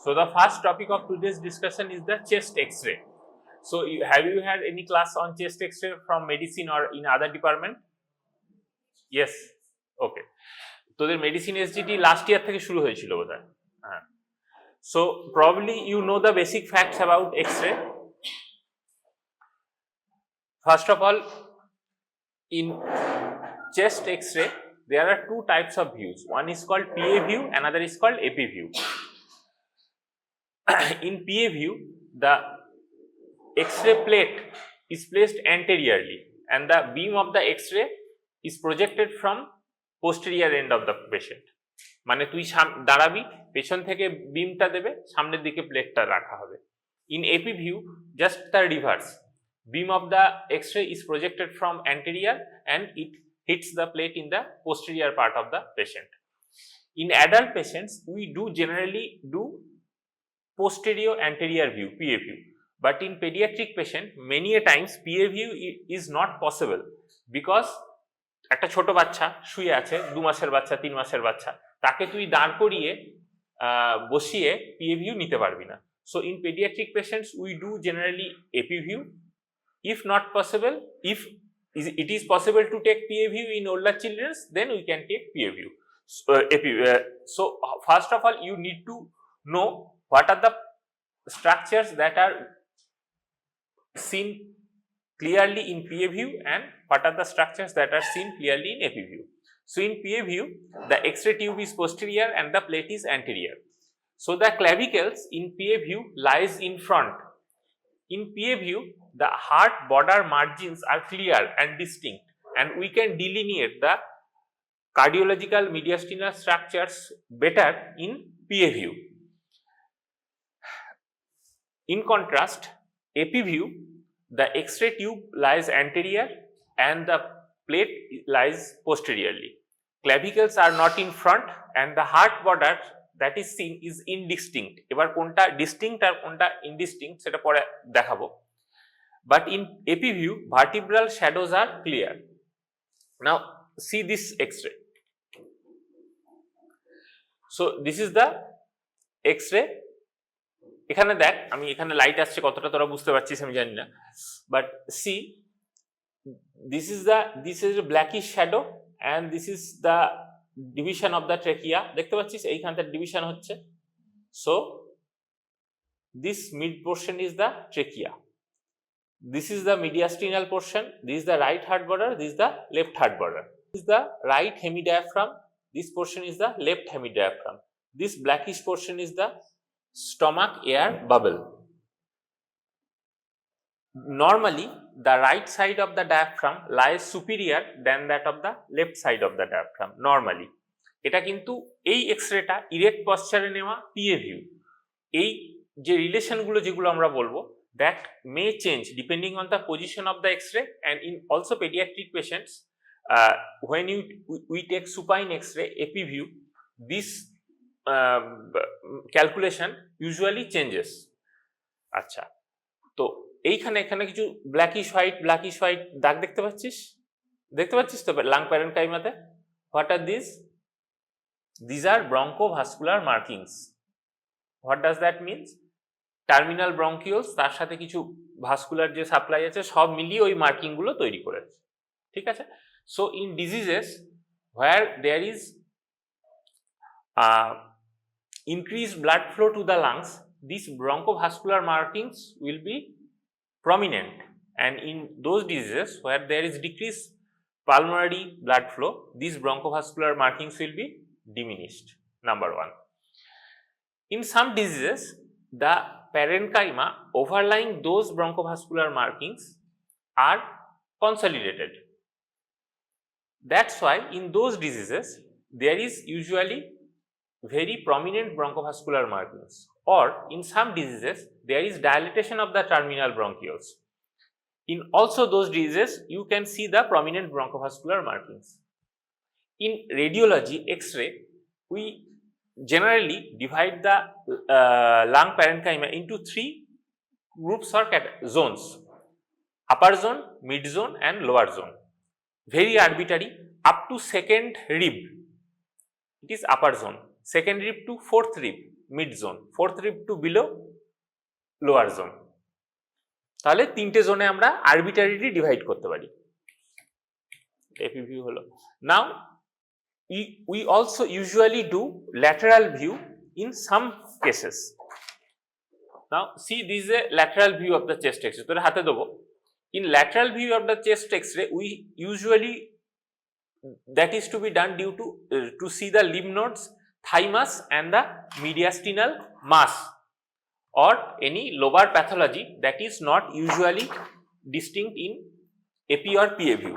So the first topic of today's discussion is the chest X-ray. So have you had any class on chest X-ray from medicine or in other department? Yes. Okay. তোদের medicine এসজিটি last year থেকে শুরু হয়েছিল বোধহয়। হ্যাঁ। So probably you know the basic facts about X-ray. First of all, in chest X-ray there are two types of views. One is called PA view, another is called AP view. In PA view, the X-ray plate is placed anteriorly and the beam of the X-ray is projected from posterior end of the patient. মানে তুই দাঁড়াবি, পেছন থেকে বিমটা দেবে, সামনের দিকে প্লেটটা রাখা হবে। In AP view, just the reverse. Beam of the X-ray is projected from anterior and it hits the plate in the posterior part of the patient. In adult patients, we do generally do posterior anterior view, PA view. But in pediatric patient, many a times PA view is not possible because একটা ছোট বাচ্চা শুয়ে আছে, 2 মাসের বাচ্চা, 3 মাসের বাচ্চা, তাকে তুই দাঁড় করিয়ে বসিয়ে PA view নিতে পারবি না। So in pediatric patients, we do generally AP view. If not possible, if it is possible to take PA view in older children, then we can take PA view. So first of all, you need to know what are the structures that are seen clearly in PA view and what are the structures that are seen clearly in AP view. So in PA view, the X-ray tube is posterior and the plate is anterior. So the clavicles in PA view lies in front. In PA view, the heart border margins are clear and distinct, and we can delineate the cardiological mediastinal structures better in PA view. In contrast, AP view, the X-ray tube lies anterior and the plate lies posteriorly. Clavicles are not in front and the heart border that is seen is indistinct. এবার কোনটা distinct আর কোনটা indistinct সেটা পরে দেখাবো। But in AP view, vertebral shadows are clear. Now see this X-ray. So this is the X-ray. এখানে দেখ, আমি এখানে লাইট আসছে, কতটা তোরা বুঝতে পারছিস আমি জানি না, but see this is a blackish shadow and this is the division of the trachea. দেখতে পাচ্ছিস এইখানটা ডিভিশন হচ্ছে। So this mid portion is the trachea, this is the mediastinal portion, this is the right heart border, this is the left heart border, this is the right hemidiaphragm, this portion is the left hemidiaphragm, this blackish portion is the stomach air bubble. Normally the right side of the diaphragm lies superior than that of the left side of the diaphragm normally. এটা কিন্তু এই এক্সরেটা erect পশ্চারে নেওয়া PA view, এই যে relation গুলো যেগুলো আমরা বলবো that may change depending on the position of the X-ray, and in also pediatric patients when we take supine X-ray AP view, this calculation usually changes. আচ্ছা, তো এইখানে এখানে কিছু ব্ল্যাকিশ হোয়াইট দাগ দেখতে পাচ্ছিস তো লাং প্যারেনকাইমাতে। What are this are bronchovascular markings. What does that means? Terminal bronchioles তার সাথে কিছু ভাস্কুলার যে সাপ্লাই আছে সব মিলিয়ে ওই মার্কিং গুলো তৈরি করেছে, ঠিক আছে। So in diseases where there is increased blood flow to the lungs, these bronchovascular markings will be prominent, and in those diseases where there is decreased pulmonary blood flow, these bronchovascular markings will be diminished. Number one. In some diseases, the parenchyma overlying those bronchovascular markings are consolidated. That's why in those diseases there is usually very prominent bronchovascular markings, or in some diseases there is dilatation of the terminal bronchioles. In also those diseases you can see the prominent bronchovascular markings. In radiology X-ray, we generally divide the lung parenchyma into 3 groups or zones: upper zone, mid zone and lower zone. Very arbitrary. Up to second rib it is upper zone, second rib to fourth rib mid zone, fourth rib to below lower zone. তাহলে তিনটে জোনে আমরা আরবিটারিলি divide করতে পারি। AP view হলো। নাও we also usually do lateral view in some cases. Now see, this is a lateral view of the chest x-ray. তোরে হাতে দেবো। In lateral view of the chest x-ray, we usually that is to be done due to see the lymph nodes, thymus and the mediastinal mass or any lobar pathology that is not usually distinct in AP or PA view.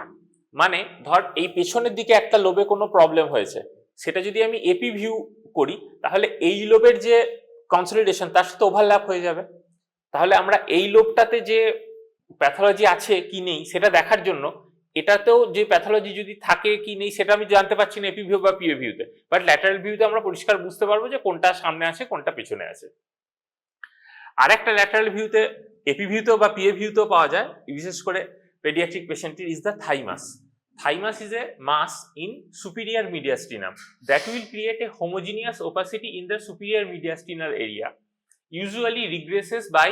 মানে ধর এই পেছনের দিকে একটা লোবে কোনো problem হয়েছে, সেটা যদি আমি এপি ভিউ করি তাহলে এই লোবের যে কনসলিডেশন তার সাথে ওভারল্যাপ হয়ে যাবে। তাহলে আমরা এই লোবটাতে যে প্যাথোলজি আছে কি নেই সেটা দেখার জন্য এটাতেও যে প্যাথোলজি যদি থাকে কি নেই সেটা আমি জানতে পারছি না এপি ভিউ বা পিএ ভিউতে, বাট ল্যাটারাল ভিউতে আমরা পরিষ্কার বুঝতে পারবো যে কোনটা সামনে আছে কোনটা পেছনে আছে। আর একটা ল্যাটারাল ভিউতে এপি ভিউতেও বা পিএ ভিউতেও পাওয়া যায়, বিশেষ করে পেডিয়াট্রিক পেশেন্টের, is the thymus. Thymus is a mass in superior mediastinum that will create a homogeneous opacity in the superior mediastinal area, usually regresses by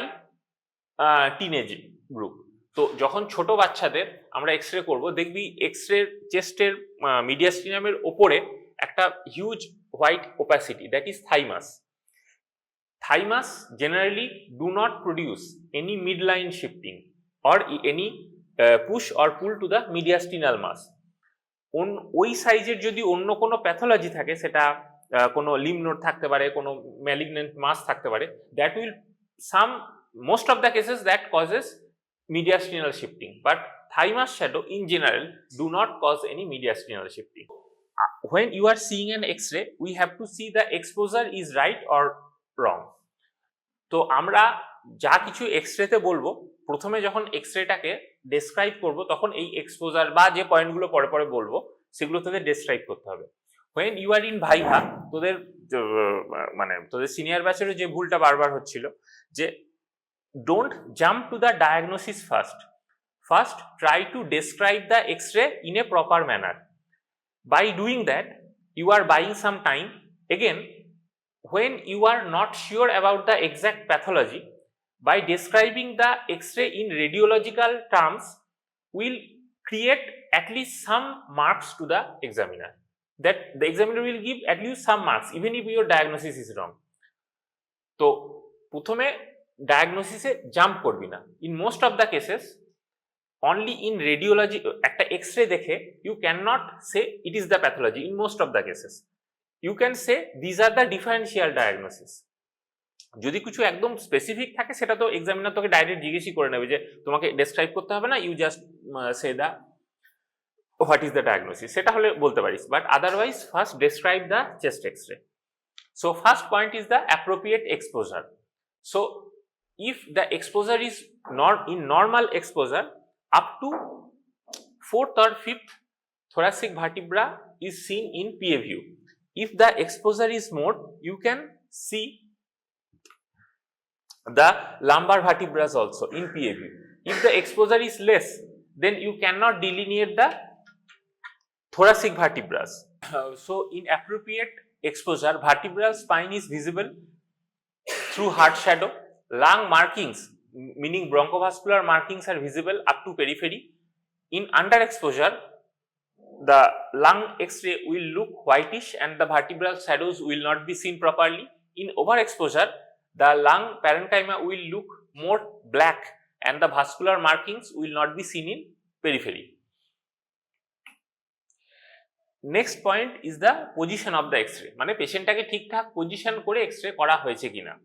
teenage group. তো যখন ছোট বাচ্চাদের আমরা এক্সরে করব দেখবি এক্সরে চেস্টের মিডিয়াস্টিনামের ওপরে একটা huge white opacity, that is thymus. Thymus generally do not produce any midline shifting or any push or pull to the mediastinal mass. ওই সাইজের যদি অন্য কোনো প্যাথোলজি থাকে, সেটা কোনো লিম্ফ নোড থাকতে পারে, কোনো ম্যালিগন্যান্ট মাস থাকতে পারে, that will most of the cases that causes mediastinal shifting, but thymus shadow in general do not cause any mediastinal shifting. When you are seeing an X-ray, we have to see the exposure is right or wrong. তো আমরা যা কিছু এক্সরেতে বলবো, প্রথমে যখন এক্সরেটাকে describe করব তখন এই এক্সপোজার বা যে পয়েন্টগুলো পরে পরে বলবো সেগুলো তোদের ডেসক্রাইব করতে হবে। when you are in viva, তোদের মানে তোদের সিনিয়র ব্যাচেরও যে ভুলটা বারবার হচ্ছিল যে don't jump to the diagnosis first try to describe the X-ray in a proper manner. By doing that you are buying some time. Again, when you are not sure about the exact pathology, by describing the X-ray in radiological terms will create at least some marks to the examiner, that the examiner will give at least some marks even if your diagnosis is wrong. তো প্রথমে ডায়াগনোসিসে jump করবি না। In most of the cases only in radiology একটা x-ray দেখে you cannot say it is the pathology. In most of the cases you can say these are the differential diagnosis. যদি কিছু একদম specific থাকে সেটা তো এক্সামিনার তোকে direct জিজ্ঞেসই করে নেবে, যে তোমাকে ডেসক্রাইব করতে হবে না, you just say the what is the diagnosis, সেটা হলে বলতে পারিস, but otherwise first describe the chest X-ray. So first point is the appropriate exposure. So if the exposure is in normal exposure up to 4th or 5th thoracic vertebra is seen in PA view. If the exposure is more, you can see the lumbar vertebrae also in PA view. If the exposure is less, then you cannot delineate the thoracic vertebrae. So in appropriate exposure, vertebral spine is visible through heart shadow. Lung markings, meaning bronchovascular markings, are visible up to periphery. In underexposure, the lung X-ray will look whitish and the vertebral shadows will not be seen properly. In overexposure, the lung parenchyma will look more black and the vascular markings will not be seen in periphery. Next point is the position of the X-ray. মানে পেশেন্টটাকে ঠিকঠাক position করে x-ray করা হয়েছে কিনা।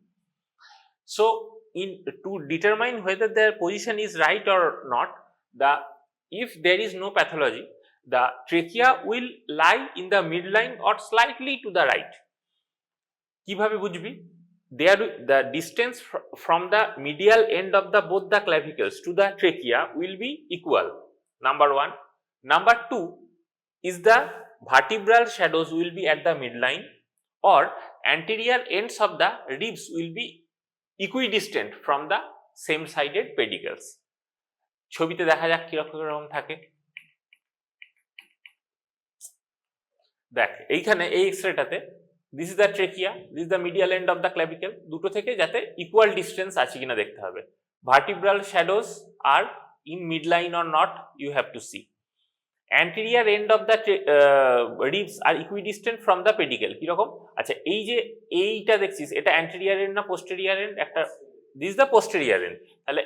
So to determine whether their position is right or not, if there is no pathology, the trachea will lie in the midline or slightly to the right. কিভাবে বুঝবি? The distance from the medial end of both the clavicles to the trachea will be equal. Number 1. Number 2 is the vertebral shadows will be at the midline, or anterior ends of the ribs will be equidistant from the same sided pedicles. ছবিতে দেখা যাক কিরকম থাকে। দেখ এইখানে এই এক্সরেটাতে this is the trachea, this is the medial end of the clavicle, দুটো থেকে যাতে ইকুয়াল ডিস্টেন্স আছে কিনা দেখতে হবে। Vertebral shadows are in mid line or not you have to see. Anterior end of the ribs are equidistant from the pedicle, কিরকম? আচ্ছা, এই যে এইটা দেখছিস, এটা অ্যান্টেরিয়ার এন্ড না পোস্টেরিয়ার এন্ড? একটা দিস দ্য পোস্টেরিয়ার এন্ড, তাহলে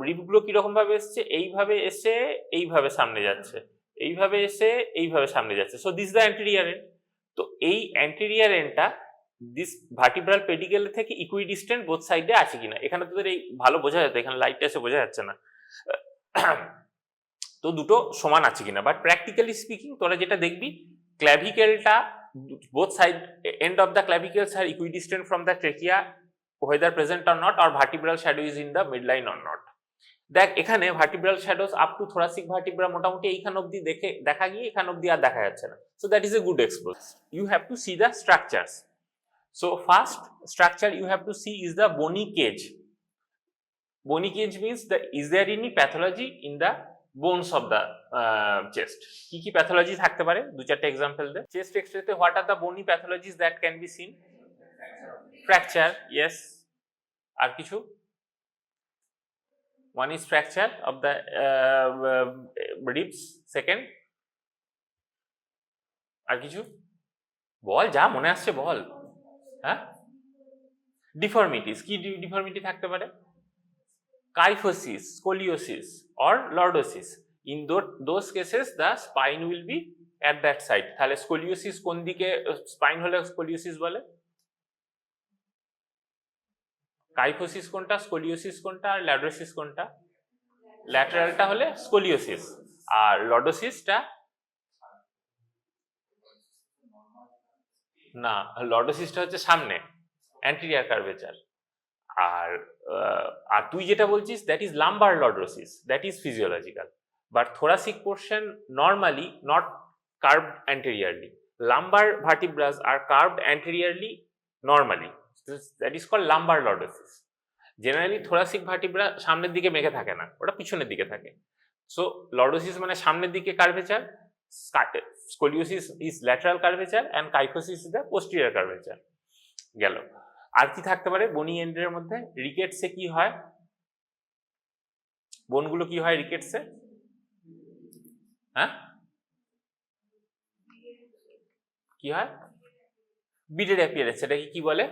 রিবগুলো কিরকম ভাবে এসছে? এইভাবে এসে এইভাবে সামনে যাচ্ছে, এইভাবে এসে এইভাবে সামনে যাচ্ছে, so this the anterior end. তো এই অ্যান্টেরিয়ার এন্ডটা দিস ভার্টিব্রাল পেডিকেল থেকে ইকুইডিস্টেন্ট বোথ সাইডে আছে কিনা। এখানে তোদের এই ভালো বোঝা যাচ্ছে, এখানে লাইটটা এসে বোঝা যাচ্ছে না, তো দুটো সমান আছে কিনা। বাট প্র্যাকটিক্যালি স্পিকিং তোরা যেটা দেখবি, ক্ল্যাভিকেলটা both side end of the clavicles are equidistant from the trachea whether present or not, or vertebral shadow is in the midline or not. দেখ এখানে vertebral shadows up to thoracic vertebra মোটামুটি এইখান অবধি দেখা গিয়ে এখান অবধি আর দেখা যাচ্ছে না, so that is a good expose. You have to see the structures. So first structure you have to see is the bony cage. Bony cage means the is there any pathology in the bones of the chest? কি কি pathology থাকতে পারে, দু চারটে example দে। Chest এক্সরেতে what are the bony pathologies that can be seen? Fracture, yes. আর কিছু? One is fracture of the ribs. Second, আর কিছু বল, যা মনে আসছে বল। হ্যাঁ, ডিফর্মিটিস। কি ডিফর্মিটি থাকতে পারে? Kyphosis, scoliosis or lordosis. In those cases the spine will be at that side. তাহলে স্কোলিওসিস কোন দিকে স্পাইন হলে স্কোলিওসিস বলে? কাইফোসিস কোনটা, স্কোলিওসিস কোনটা, আর লর্ডোসিস কোনটা? ল্যাটারালটা হলে স্কোলিওসিস, আর লর্ডোসিসটা না, লর্ডোসিসটা হচ্ছে সামনে, অ্যান্টেরিয়র কার্ভেচার। আর তুই যেটা বলছিস that is lumbar lordosis, that is physiological. But thoracic portion normally not curved anteriorly, lumbar vertebras are curved anteriorly normally, that is called lumbar lordosis. Generally thoracic vertebra সামনের দিকে মেঘে থাকে না, ওটা পিছনের দিকে থাকে। সো লর্ডোসিস মানে সামনের দিকে curvature, scoliosis is lateral curvature and kyphosis is the posterior curvature. গেল। আর কি থাকতে পারে বনি এন্ডের মধ্যে? রিকেটসে কি হয়? বোনগুলো কি হয় রিকেটসে? হ্যাঁ, কি হয়? বিডেড অ্যাপিয়ারেন্স। এটাকে কি বলে?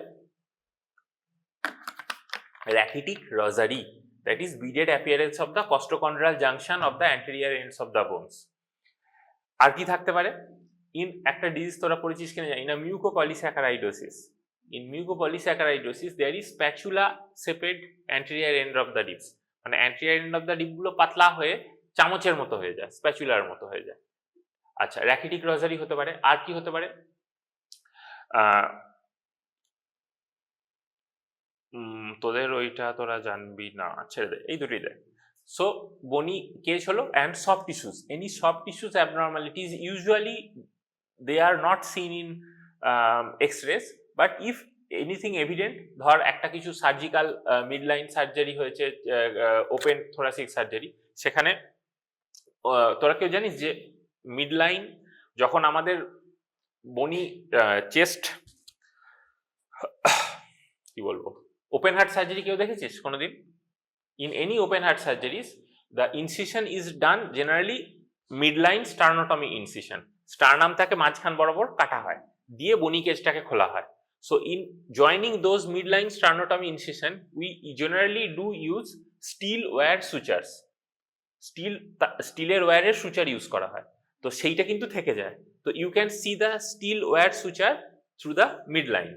rachitic rosary, that is beaded appearance of the costochondral junction of the anterior ends of the bones. আর কি থাকতে পারে? ইন একটা ডিজিজ তোরা পড়েছিস কিনা জানি না, mucopolysaccharidosis. In mucopolysaccharidosis there is spatula shaped anterior end of the ribs, মানে anterior end of the rib গুলো পাতলা হয়ে চামচের মতো হয়ে যায়, স্প্যাচুলার মতো হয়ে যায়। আচ্ছা, rachitic rosary হতে পারে। আর কি হতে পারে? তোদের ওইটা তোরা জানবি না, ছেড়ে দে, এই দুটোই দেয়। সো বনি কেজ হলো and soft tissues. Any soft tissues abnormalities usually they are not seen in X-rays, but if anything evident, ধর একটা কিছু সার্জিক্যাল মিড লাইন সার্জারি হয়েছে, ওপেন থোরাসিক সার্জারি, সেখানে তোরা কেউ জানিস যে মিড লাইন যখন আমাদের বনি চেস্ট কি বলবো, ওপেন হার্ট সার্জারি কেউ দেখেছিস কোনোদিন? In any open heart surgeries the incision is done generally midline sternotomy incision. স্টার্নামটাকে মাঝখান বরাবর কাটা হয়, দিয়ে বনি কেজটাকে খোলা হয়। So in joining those midline sternotomy incision we generally do use steel wire sutures. স্টিলের ওয়্যারের সুচার ইউজ করা হয়, তো সেইটা কিন্তু থেকে যায়। তো you can see the steel wire suture through the midline,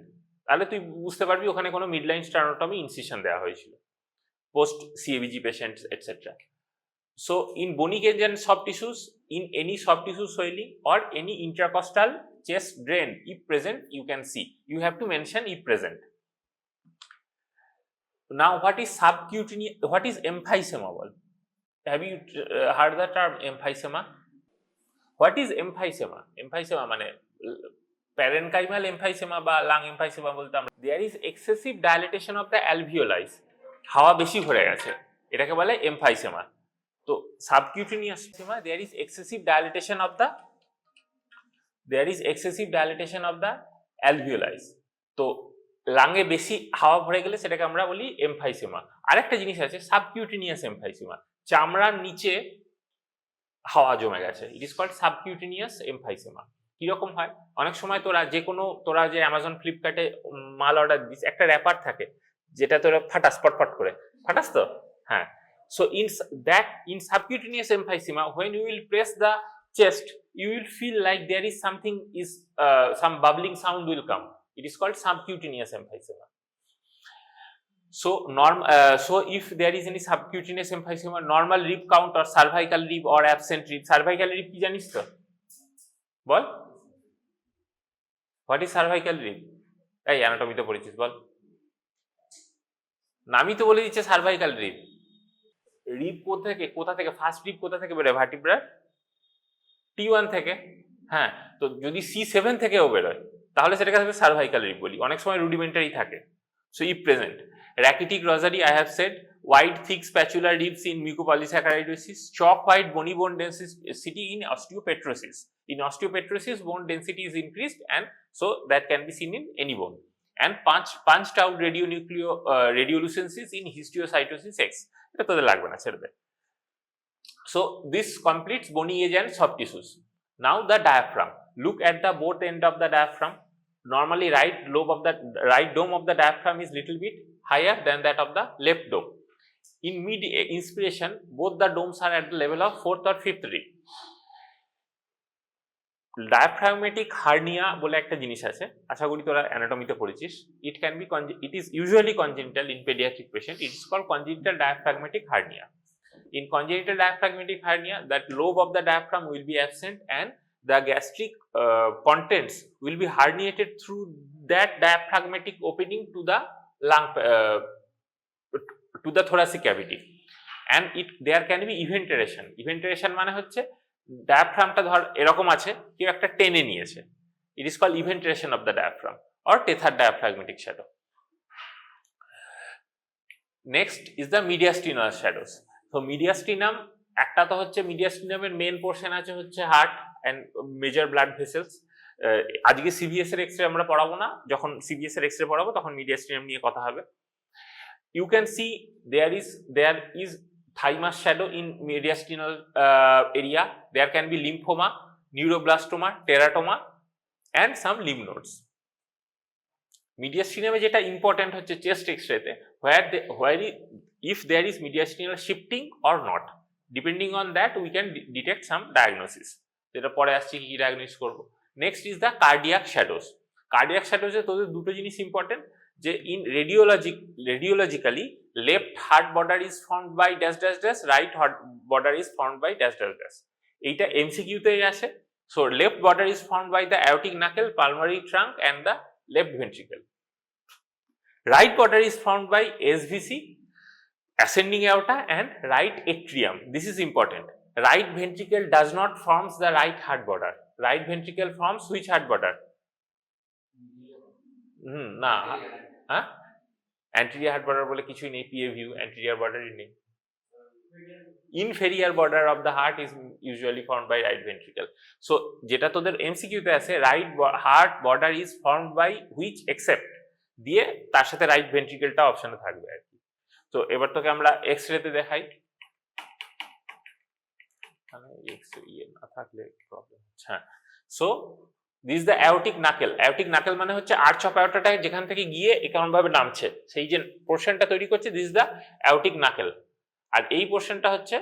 তাহলে তুই বুঝতে পারবি ওখানে কোনো মিডলাইন স্টার্নোটমি ইনসিশন দেওয়া হয়েছিল post CABG patients etcetera. So in bony cage and soft tissues, in any soft tissue swelling or any intercostal chest drain if present, you can see, you have to mention if present. Now what is subcutaneous, what is emphysema? Have you heard the term emphysema? What is emphysema? Emphysema মানে parenchymal emphysema বা lung emphysema বলতে আমরা, there is excessive dilatation of the alveoli, হাওয়া বেশি ভরে গেছে, এটাকে বলে এমফাইসেমা। তো subcutaneous emphysema there is excessive dilatation of the alveoli. তো লাঙে বেশি হাওয়া ভরে গেলে সেটাকে আমরা বলি এমফাইসেমা। আরেকটা জিনিস আছে সাবকিউটেনিয়াস এমফাইসেমা, চামড়ার নিচে হাওয়া জমে গেছে, it is called subcutaneous emphysema. কিরকম হয়, অনেক সময় তোরা যে অ্যামাজন ফ্লিপকার্টে মাল অর্ডার দিস, একটা র্যাপার থাকে যেটা তোরা ফাটাস পটপট করে ফাটাস তো, হ্যাঁ। So in subcutaneous emphysema, when you will press the chest, you will feel like there is something some bubbling sound will come. It is called subcutaneous emphysema. So if there is any subcutaneous emphysema, normal rib count or cervical rib or absent rib. Cervical rib কি জানিস তো? বল, what is cervical rib? এই anatomy তো পড়েছিস, বল। নামই তো বলে দিচ্ছে সার্ভাইকাল রিব। রিব কোথা থেকে ফার্স্ট রিব কোথা থেকে বেরোয়? ভার্টিব্রা T1 থেকে। হ্যাঁ, তো যদি C7 থেকেও বেরোয় তাহলে সেটাকে আমরা সার্ভাইকাল রিব বলি, অনেক সময় রুডিমেন্টারি থাকে। So if present rachitic rosary, I have said, wide thick spatular ribs in mucopolysaccharidosis, chalk white bony bone density in osteopetrosis. In osteopetrosis, bone density is increased, and so that can be seen in any bone. And punched out radiolucencies in histiocytosis X. এটা তোদের লাগবে না, ছেড়ে দে। So this completes bony age and soft tissues. Now the diaphragm. Look at the both end of the diaphragm. Normally right dome of the diaphragm is little bit higher than that of the left dome. In mid inspiration, both the domes are at the level of 4th or 5th rib. Diaphragmatic hernia বলে একটা জিনিস আছে, আশা করি তোরা অ্যানাটমিতে পড়েছিস। It is usually congenital in pediatric patient. It is called congenital diaphragmatic hernia. In congenital diaphragmatic hernia, that lobe of the diaphragm will be absent and the gastric contents will be herniated through that diaphragmatic opening to the lung, to the thoracic cavity, and there can be eventuation. Eventuation মানে হচ্ছে ডায়াফ্রামটা ধর এরকম আছে, কেউ একটা টেনে নিয়েছে, it is called eventuation of the diaphragm or tether diaphragmatic shadow. Next is the mediastinal shadows. So mediastinum, একটা তো হচ্ছে মিডিয়াস্টিনামের মেন পোর্শন আছে হচ্ছে heart and major blood vessels. আজকে সিভিএস এর এক্সরে আমরা পড়াবো না, যখন সিভিএস এর এক্সরে পড়াবো তখন মিডিয়াস্টিনাম নিয়ে কথা হবে। You can see there is thymus shadow in mediastinal area. There can be lymphoma, neuroblastoma, teratoma and some lymph nodes. Mediastinum যেটা ইম্পর্টেন্ট হচ্ছে chest এক্সরেতে, if there is mediastinal shifting or not. Depending on that, we can detect some diagnosis. যেটা পরে আসছে কি diagnose করব। Next is the cardiac shadows. Cardiac শ্যাডোজে তোদের দুটো জিনিস ইম্পর্টেন্ট, যে in radiologically left heart border is formed by dash dash dash, right heart border is formed by dash dash dash. এইটা এমসিকিউতে আসে। So left border is formed by the aortic knuckle, pulmonary trunk and the left ventricle. Right border is formed by SVC, ascending aorta and right atrium. This is important. Right ventricle does not forms the right heart border. Right ventricle forms which heart border? না, হ্যাঁ, anterior heart border বলে কিছুই নেই, PA view anterior border নেই। Inferior border of the heart is usually formed by right ventricle. So যেটা তোদের MCQ তে আছে, right heart border is formed by which except দিয়ে তার সাথে রাইট ভেন্ট্রিকেলটা অপশনে থাকবে আর কি। তো এবার তোকে আমরা এক্সরেতে দেখাই, মানে এক্সরে না থাকলে প্রবলেম হচ্ছে। হ্যাঁ, so this the aortic knuckle. Aortic knuckle মানে হচ্ছে আর্চ অফ অ্যাওরটাটা যেখান থেকে গিয়ে এমন ভাবে নামছে, সেই যে পোর্শনটা তৈরি করছে, দিস দ্য অ্যাওরটিক নাকেল। আর এই পোর্শনটা হচ্ছে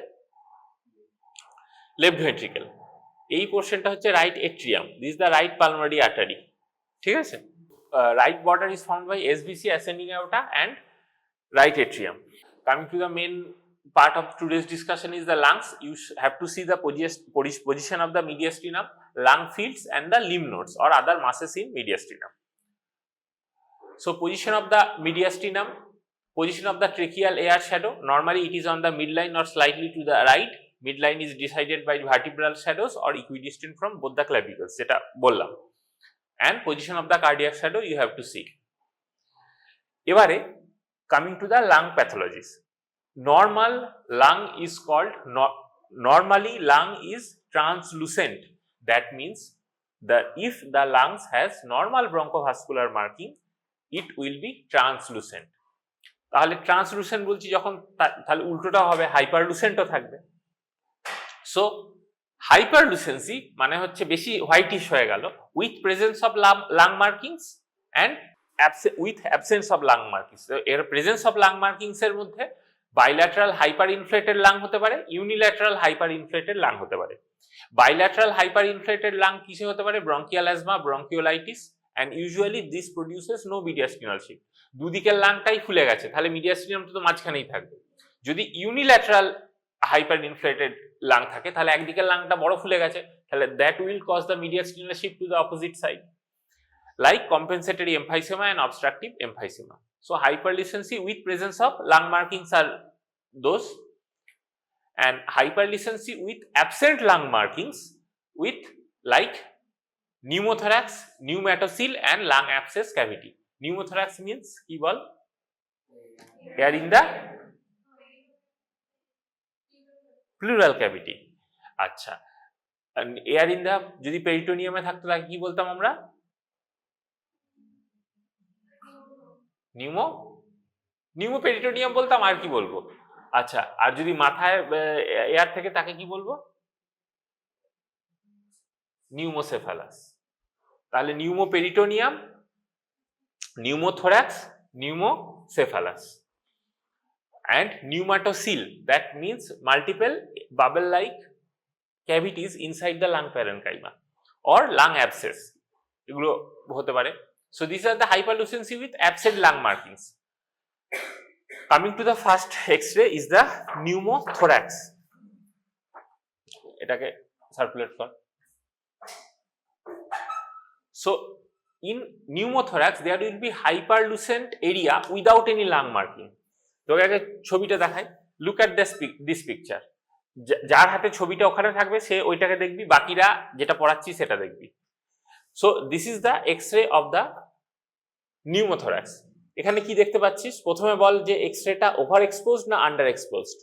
লেফট ভেন্ট্রিকেল, এই পোর্শনটা হচ্ছে right atrium, this the right pulmonary artery. ঠিক আছে। Right border is formed by SVC, ascending aorta and right atrium. Coming to the main part of today's discussion is the lungs. You have to see the position of the mediastinum, lung fields and the lymph nodes or other masses in mediastinum. So position of the mediastinum, position of the tracheal air shadow, normally it is on the midline or slightly to the right. Midline is decided by vertebral shadows or equidistant from both the clavicles, যেটা বললাম। And position of the cardiac shadow you have to see. এবারে coming to the lung pathologies. Normally lung is translucent. That means if the lungs has normal bronchovascular marking, it will be translucent. তাহলে translucent বলছি যখন, তাহলে উল্টোটা হবে হাইপারলুসেন্টও থাকবে। So হাইপারলুসেন্সি মানে হচ্ছে বেশি হোয়াইটিশ হয়ে গেল with presence of lung markings and with absence of lung markings. এর প্রেজেন্স অফ লাং মার্কিংস এর মধ্যে বাইল্যাটারাল হাইপার ইনফ্লেটেড লাং হতে পারে, ইউনিল্যাটারাল হাইপার ইনফ্লেটেড লাং হতে পারে। বাইল্যাটারাল হাইপার ইনফ্লেটেড লাং কিসে হতে পারে? Bronchial asthma, bronchiolitis, and usually this produces no mediastinal shift. দুদিকের লাংটাই ফুলে গেছে, তাহলে মিডিয়াস্টিনাম তো মাঝখানেই থাকবে। যদি ইউনিল্যাটারাল হাইপার ইনফ্লেটেড লাং থাকে তাহলে একদিকের লাংটা বড় ফুলে গেছে, তাহলে that will cause the mediastinal shift to the opposite side, like compensatory emphysema and obstructive emphysema. So hyperlucency with presence of lung markings are those, and hyperlucency with absent lung markings with like pneumothorax, pneumatocyl and lung abscess cavity. Pneumothorax means কি বল? air in the pleural cavity. আচ্ছা, air in the যদি পেরিটোনিয়ামে থাকতো তাকে কি বলতাম আমরা? নিউমোপেরিটোনিয়াম বলতাম। আর কি বলবো? আচ্ছা, আর যদি মাথায় এয়ার থেকে তাকে কি বলবো? নিউমোসেফালাস। তাহলে নিউমোপেরিটোনিয়াম, pneumothorax, নিউমোসেফালাস, and pneumatocyl, that means multiple bubble like cavities inside the lung parenchyma or lung abscess, এগুলো হতে পারে। So these are the hyperlucency with absent lung markings. Coming to the first X-ray is the pneumothorax. এটাকে circulate কর। So in pneumothorax there will be hyperlucent area without any lung marking. তোকে আগে ছবিটা দেখাই। Look at this picture. যার হাতে ছবিটা ওখানে থাকবে সে ওইটাকে দেখবি, বাকিরা যেটা পড়াচ্ছি সেটা দেখবি। So this is the X-ray of the pneumothorax. এখানে কি দেখতে পাচ্ছিস? প্রথমে বল যে এক্সরেটা ওভার এক্সপোজড না আন্ডার এক্সপোজড?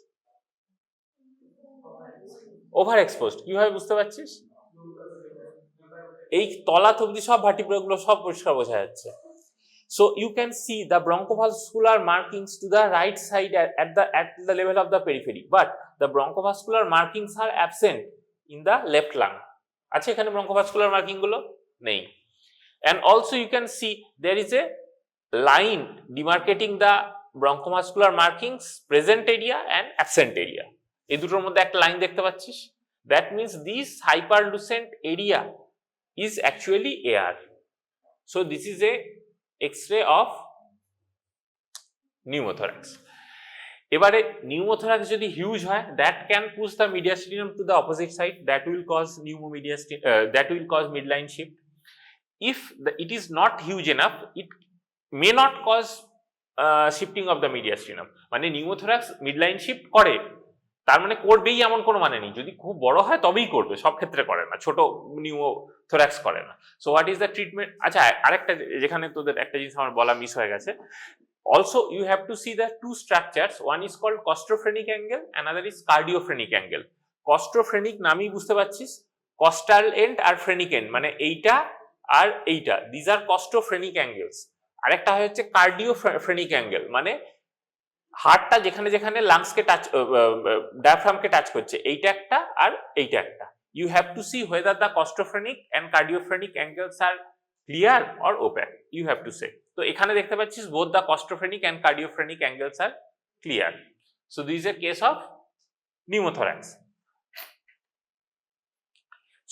Over exposed. কিভাবে বুঝতে পারছিস? এই তলা অবধি সব ভার্টিব্রাগুলো সব পরিষ্কার বোঝা যাচ্ছে। So you can see the bronchovascular markings to the right side at the level of the periphery, but the bronchovascular markings are absent in the left lung. আচ্ছা, এখানে bronchovascular marking গুলো নেই। And also you can see there is a line demarcating the bronchovascular markings present area and absent area. এই দুটোর মধ্যে একটা line দেখতে পাচ্ছিস? That means this hyperlucent area is actually air. So this is a X-ray of pneumothorax. এবারে pneumothorax যদি huge হয়, that can push the mediastinum to the opposite side, that will cause that will cause midline shift. If it is not huge enough, it may not cause shifting of the mediastinum. মানে pneumothorax midline shift করে, তার মানে করবেই এমন কোনো মানে নেই। যদি খুব বড় হয় তবেই করবে, সব ক্ষেত্রে করে না, ছোট নিউমোথোরাক্স করে না। So what is the treatment? আচ্ছা, আরেকটা যেখানে তোদের একটা জিনিস আমার বলা মিস হয়ে গেছে। Also you have to see the two structures, one is called costophrenic angle, another is cardiophrenic angle. Costophrenic নামই বুঝতে পারছিস, কস্টাল এন্ড আর ফ্রেনিক এন্ড, মানে এইটা আর এইটা, দিজ আর কস্টোফ্রেনিক অ্যাঙ্গেলস। আরেকটা হচ্ছে কার্ডিওফ্রেনিক অ্যাঙ্গেল, মানে হার্টটা যেখানে যেখানে লাংসকে টাচ, ডায়াফ্রামকে টাচ করছে, এইটা একটা আর এইটা একটা। You have to see whether the costophrenic and cardiophrenic angles are clear or opaque. You have to say. তো এখানে দেখতে পাচ্ছিস both the costophrenic and cardiophrenic angles are clear. So this is a case of pneumothorax.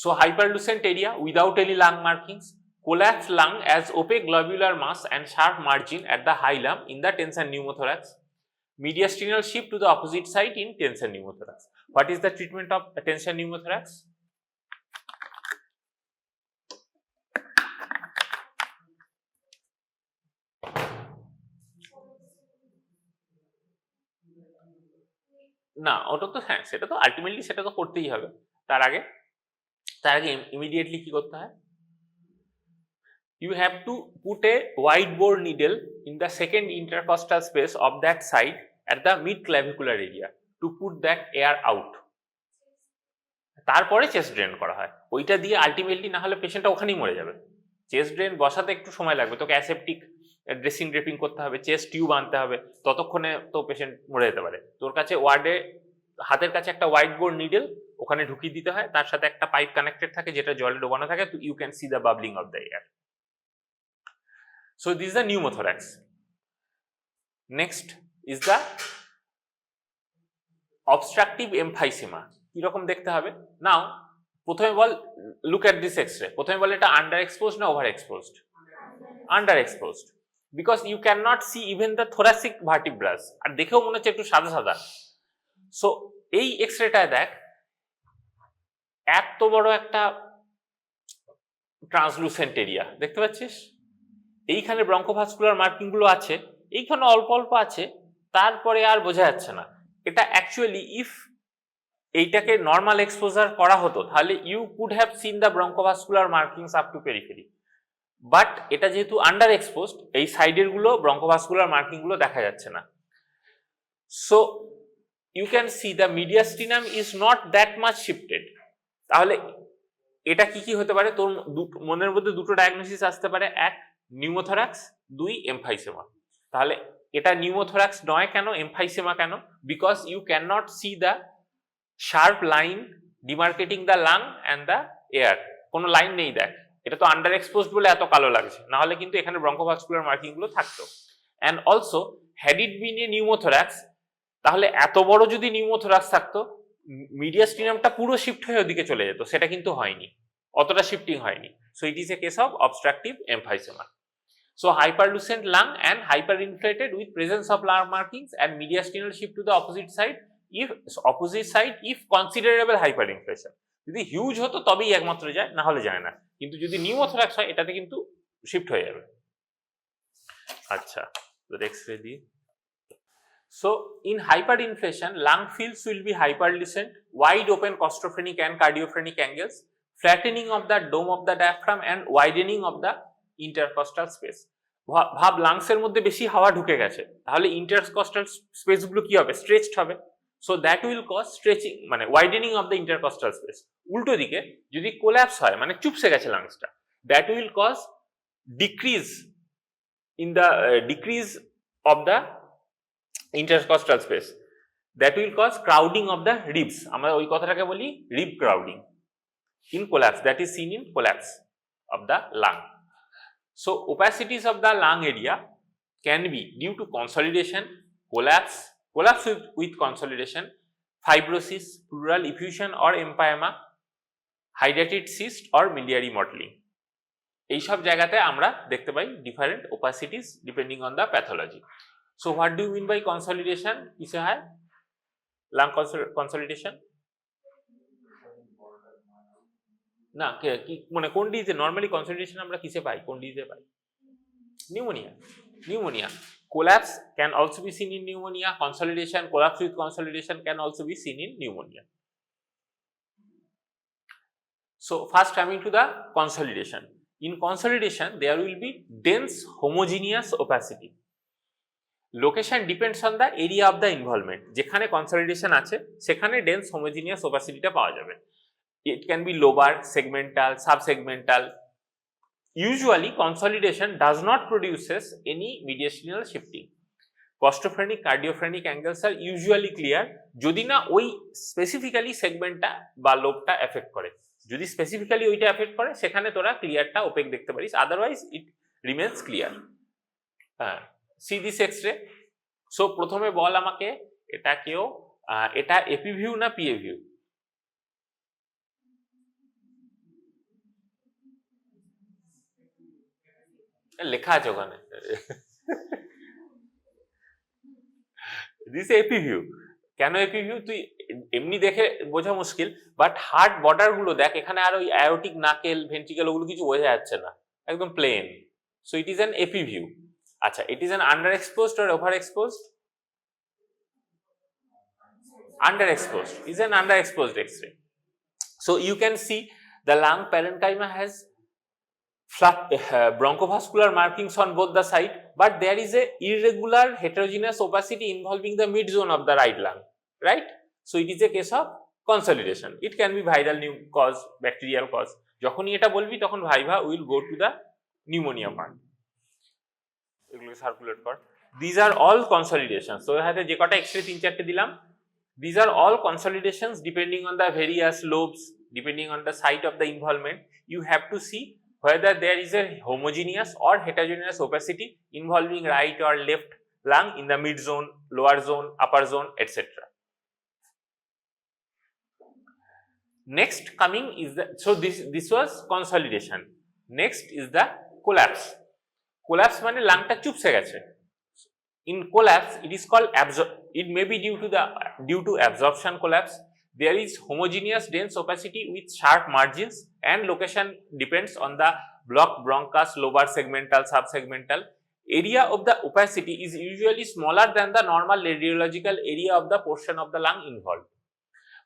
So hyperlucent area without any lung markings, collapsed lung as opaque globular mass and sharp margin at the hilum in the tension pneumothorax. Mediastinal shift to the opposite side in tension pneumothorax. What is the treatment of tension pneumothorax? না, ওটা তো হ্যাঁ, সেটা তো ultimately সেটা তো করতেই হবে। তার আগে ইমিডিয়েটলি কি করতে হয়? You have to put a wide bore needle in the second intercostal space of that side at the mid clavicular area to put that air out. তারপরে চেস্ট ড্রেন করা হয়। ওইটা দিয়ে আলটিমেটলি না হলে পেশেন্টটা ওখানেই মরে যাবে। চেস্ট ড্রেন বসাতে একটু সময় লাগবে, তোকে অ্যাসেপটিক ড্রেসিং ড্রেপিং করতে হবে, চেস্ট টিউব আনতে হবে, ততক্ষণে তো পেশেন্ট মরে যেতে পারে। তোর কাছে ওয়ার্ডে হাতের কাছে একটা হোয়াইট বোর্ড নিডল ওখানে ঢুকিয়ে দিতে হয়, তার সাথে একটা পাইপ কানেক্টেড থাকে যেটা জলে ডোবানো থাকে, তো you can see the bubbling of the air. So this is the pneumothorax. Next is the obstructive emphysema. কিরকম দেখতে হবে? নাও প্রথমে বল, লুক এট দিস এক্সরে। প্রথমে বল এটা আন্ডার এক্সপোজড না over exposed? Under exposed, because you can not see even the thoracic vertebras, আর দেখেও মনে হচ্ছে একটু সাদা সাদা। সো এই এক্সরেটায় দেখ এত বড় একটা ট্রান্সলুসেন্ট এরিয়া দেখতে পাচ্ছিস, এইখানে ব্রঙ্কোভাস্কুলার মার্কিং গুলো আছে, এইখানে অল্প অল্প আছে, তারপরে আর বোঝা যাচ্ছে না। এটা অ্যাকচুয়ালি ইফ এইটাকে নর্মাল এক্সপোজার করা হতো তাহলে you could have seen the bronchovascular markings up to periphery, but এটা যেহেতু আন্ডার এক্সপোজড, এই সাইডের গুলো ব্রঙ্কোভাস্কুলার মার্কিং গুলো দেখা যাচ্ছে না। So you can see the mediastinum is not that much shifted. তাহলে এটা কি কি হতে পারে? তোর মনের মধ্যে দুটো ডায়াগনোসিস আসতে পারে, এক নিউমোথোরাক্স, দুই এমফাইসেমা। তাহলে এটা নিউমোথোরাক্স নয় কেন, এমফাইসেমা কেন? Because you can not see the sharp line demarcating the lung and the air. কোনো লাইন নেই দেখ, এটা তো আন্ডার এক্সপোজড বলে এত কালো লাগছে, না হলে কিন্তু এখানে ব্রঙ্কোভাস্কুলার মার্কিং গুলো থাকতো। And also had it been a pneumothorax, তাহলে এত বড় যদি নিউমোথোরাক্স থাকতো মিডিয়াস্টিনামটা পুরো শিফট হয়ে ওদিকে চলে যেত, সেটা কিন্তু হয়নি, অতটা শিফটিং হয়নি। So it is a case of obstructive emphysema. So hyperlucent lung and hyperinflated with presence of lung markings and mediastinal shift to the opposite side if considerable hyperinflation. যদি হিউজ হতো তবেই একমাত্র যায়, না হলে যায় না। কিন্তু যদি নিউমোথোরাক্স হয় এটাতে কিন্তু শিফট হয়ে যাবে। আচ্ছা, তো এক্সরে দিই। So in hyperinflation, lung fields will be hyperlucent, wide open claustrophrenic and cardiophrenic angles, flattening of the dome of the diaphragm and widening of the intercostal space. ভাব লাংসের মধ্যে বেশি হাওয়া ঢুকে গেছে, তাহলে ইন্টারকস্টাল স্পেস গুলো কি হবে? স্ট্রেচড হবে। So that will cause stretching, মানে widening of the intercostal space. উল্টো দিকে যদি কোল্যাপস হয়, মানে চুপসে গেছে লাংসটা, that will cause decrease of the intercostal space, that will cause crowding of the ribs. আমরা ওই কথাটাকে বলি rib crowding in collapse, that is seen in collapse of the lung. So opacities of the lung area can be due to consolidation, collapse with consolidation, fibrosis, pleural effusion or empyema, hydatid cyst or miliary mottling. এই সব জায়গাতে আমরা দেখতে পাই different opacities depending on the pathology. So what do you mean by consolidation? কিসে হয় lung consolidation? না কি মানে কোন ডিজে নরমালি কনসলিডেশন আমরা কিসে পাই, কোন DJ pi? Pneumonia. Collapse can also be seen in pneumonia. Consolidation, collapse with consolidation can also be seen in pneumonia. So first coming to the consolidation. In consolidation there will be dense homogeneous opacity. Location depends on the area of the involvement. যেখানে consolidation আছে সেখানে dense homogeneous opacity টা পাওয়া যাবে। It can be lobar, segmental, subsegmental. Usually consolidation does not produces any mediastinal shifting. Claustrophrenic, cardiophrenic angles are usually clear যদি না ওই specifically সেগমেন্টটা বা লোবটা এফেক্ট করে। যদি স্পেসিফিক্যালি ওইটা এফেক্ট করে সেখানে তোরা ক্লিয়ারটা ওপেক দেখতে পারিস, আদারওয়াইজ ইট রিমেন্স ক্লিয়ার। হ্যাঁ, সি দিস এক্সরে। সো প্রথমে বল আমাকে এটা কেউ এটা এপি ভিউ না পিএ ভিউ? লেখা আছে ওখানে দিস এপি ভিউ। কেন এপি ভিউ? তুই এমনি দেখে বোঝা মুশকিল, বাট হার্ট বর্ডার গুলো দেখ, এখানে আর ওই অ্যাওটিক নাকেল ভেন্ট্রিকেল ওগুলো কিছু বোঝা যাচ্ছে না, একদম plain. So it is an AP view. আচ্ছা, it is an under exposed or over exposed? Under exposed, is an under exposed X-ray. So you can see the lung parenchyma has bronchovascular markings on both the side, but there is a irregular heterogeneous opacity involving the mid zone of the right lung, right? So it is a case of consolidation. It can be viral new cause, bacterial cause. যখনই এটা বলবি তখন viva will go to the pneumonia part. এগুলোকে circulate কর। These are all consolidations. So হাতে যে কটা x-ray 3-4টে দিলাম, these are all consolidations depending on the various lobes, depending on the site of the involvement. You have to see whether there is a homogeneous or heterogeneous opacity involving right or left lung in the mid zone, lower zone, upper zone, etc. Next coming is the, so this was consolidation. Next is the collapse. Collapse মানে লাংটা চুপসে গেছে। In collapse, it is called it may be due to absorption collapse. There is homogeneous dense opacity with sharp margins and location depends on the block, bronchus, lobar segmental, subsegmental. Area of the opacity is usually smaller than the normal radiological area of the portion of the lung involved.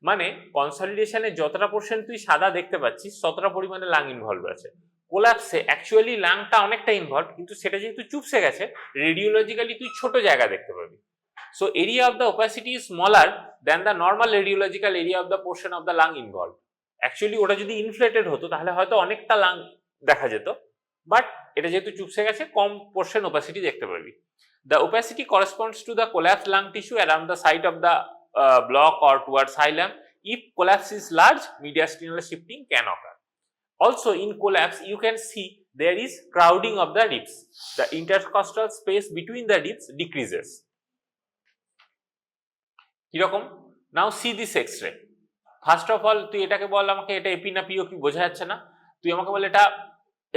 মানে কনসলিডেশনে যতটা portion তুই সাদা দেখতে পাচ্ছিস ততটা পরিমাণে lung involve আছে। কোলাপসে actually লাংটা অনেকটা ইনভলভ, কিন্তু সেটা যেহেতু চুপসে গেছে রেডিওলজিক্যালি তুই ছোট জায়গা দেখতে পাবি। So area of the opacity is smaller than the normal radiological area of the portion of the lung involve. Actually ওটা যদি ইনফ্লেটেড হতো তাহলে হয়তো অনেকটা লাং দেখা যেত, বাট এটা যেহেতু চুপসে গেছে কম পোরশন ওপাসিটি দেখতে পাবি। The opacity corresponds to the collapse lung tissue around the site of the block or towards hilum. If collapse is large, mediastinal shifting can occur. Also in collapse you can see there is crowding of the ribs. The intercostal space between the ribs decreases. কিরকম? Now see this X-ray. First of all তুই এটাকে বল আমাকে এটা AP না পিও কি বোঝা যাচ্ছে না, তুই আমাকে বল এটা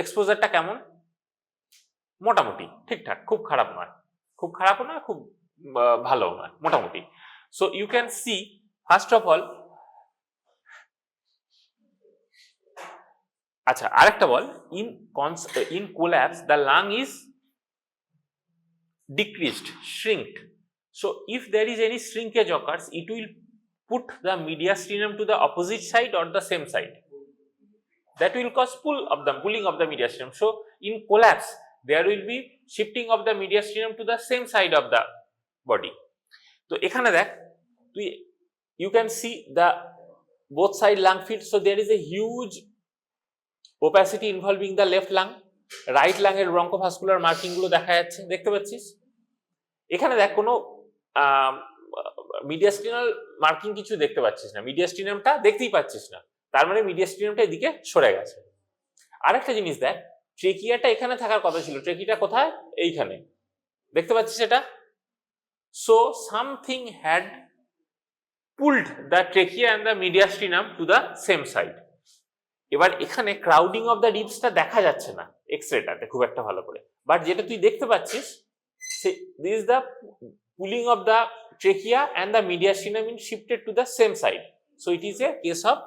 এক্সপোজারটা কেমন? মোটামুটি ঠিকঠাক, খুব খারাপ নয়, খুব খারাপও নয়, খুব ভালোও নয়, মোটামুটি। So you can see first of all, আচ্ছা আরেকটা বল, in collapse the lung is decreased, shrinked. So if there is any shrinkage occurs, it will put the mediastinum to the opposite side or the same side. That will cause pulling of the mediastinum. So in collapse there will be shifting of the mediastinum to the same side of the body. তো এখানে দেখ তুই you can see the both side lung field. So there is a huge opacity involving the left lung. Right lung এর ব্রঙ্কোভাস্কুলার marking গুলো দেখা যাচ্ছে, দেখতে পাচ্ছিস? এখানে দেখ কোনো মিডিয়াস্টিনাল মার্কিং কিছু দেখতে পাচ্ছিস না, মিডিয়াস্টিনামটা দেখতেই পাচ্ছিস না, তার মানে মিডিয়াস্টিনামটা এদিকে সরে গেছে। আরেকটা জিনিস দেখ, ট্রেকিয়াটা এখানে থাকার কথা ছিল, ট্রেকিয়াটা কোথায়? এইখানে, দেখতে পাচ্ছিস এটা? So something had pulled the trachea and the mediastinum to the same side. এবার এখানে ক্রাউডিং অফ দ্য রিবসটা দেখা যাচ্ছে না এক্সরেটাতে খুব একটা ভালো করে, বাট যেটা তুই দেখতে পাচ্ছিস this is the pulling of the trachea and the mediastinum is shifted to the same side. So it is a case of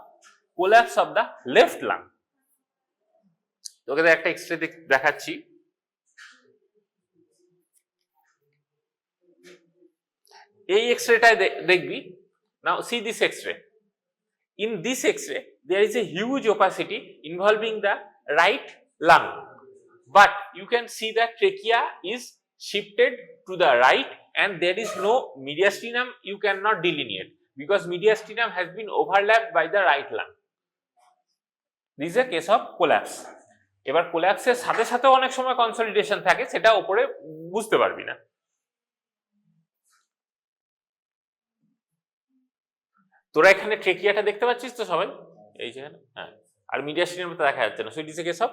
collapse of the left lung. তোকে একটা এক্সরে দেখাচ্ছি। এই এক্সরেটায় দেখবি, now see this X-ray. In this X-ray there is a huge opacity involving the right lung, but you can see that trachea is shifted to the right and there is no mediastinum. You cannot delineate because mediastinum has been overlapped by the right lung. This is a case of collapse. এবার কোল্যাপসের সাথে সাথে অনেক সময় consolidation থাকে, সেটা উপরে বুঝতে পারবি না। তোরা এখানে ট্রেকিয়াটা দেখতে পাচ্ছিস তো সবাই, এই যে হ্যাঁ, আর মিডিয়াস্টিনামটা দেখা যাচ্ছে না। So it is a case of